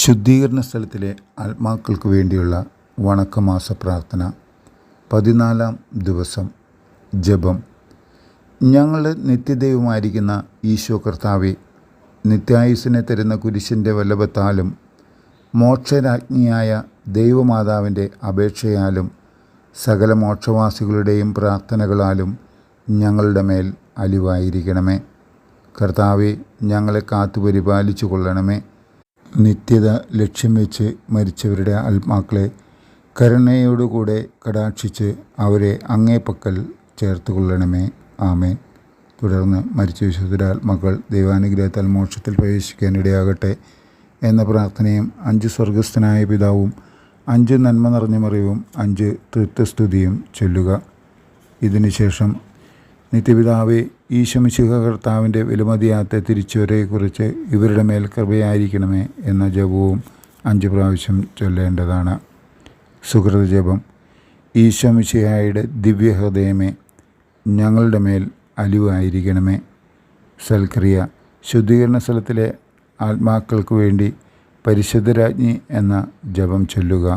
ശുദ്ധീകരണ സ്ഥലത്തിലെ ആത്മാക്കൾക്ക് വേണ്ടിയുള്ള വണക്കമാസ പ്രാർത്ഥന. 14-ാം ദിവസം. ജപം. ഞങ്ങളുടെ നിത്യദൈവമായിരിക്കുന്ന ഈശോ കർത്താവേ, നിത്യായുസ്സിനെ തരുന്ന കുരിശിൻ്റെ വല്ലഭത്താലും മോക്ഷരാജ്ഞിയായ ദൈവമാതാവിൻ്റെ അപേക്ഷയാലും സകല മോക്ഷവാസികളുടെയും പ്രാർത്ഥനകളാലും ഞങ്ങളുടെ മേൽ അലിവായിരിക്കണമേ. കർത്താവെ, ഞങ്ങളെ കാത്തു പരിപാലിച്ചു കൊള്ളണമേ. നിത്യത ലക്ഷ്യം വെച്ച് മരിച്ചവരുടെ ആത്മാക്കളെ കരുണയോടുകൂടെ കടാക്ഷിച്ച് അവരെ അങ്ങേ പക്കൽ ചേർത്ത് കൊള്ളണമേ. ആമേൻ. തുടർന്ന് മരിച്ച വിശുദ്ധരുടെ ആത്മാക്കൾ ദൈവാനുഗ്രഹത്താൽ മോക്ഷത്തിൽ പ്രവേശിക്കാനിടയാകട്ടെ എന്ന പ്രാർത്ഥനയും 5 സ്വർഗസ്ഥനായ പിതാവും 5 നന്മ നിറഞ്ഞ മറിയവും 5 തൃത്വസ്തുതിയും ചൊല്ലുക. ഇതിനുശേഷം നിത്യപിതാവേ, ഈശോമിശിഹ കർത്താവിൻ്റെ വിലമതിയാത്ത തിരിച്ചുവരയെക്കുറിച്ച് ഇവരുടെ മേൽ കൃപയായിരിക്കണമേ എന്ന ജപവും 5 പ്രാവശ്യം ചൊല്ലേണ്ടതാണ്. സുഹൃത ജപം. ഈശോമിശിഹായുടെ ദിവ്യഹൃദയമേ, ഞങ്ങളുടെ മേൽ അലിവായിരിക്കണമേ. സൽക്രിയ. ശുദ്ധീകരണ സ്ഥലത്തിലെ ആത്മാക്കൾക്ക് വേണ്ടി പരിശുദ്ധരാജ്ഞി എന്ന ജപം ചൊല്ലുക.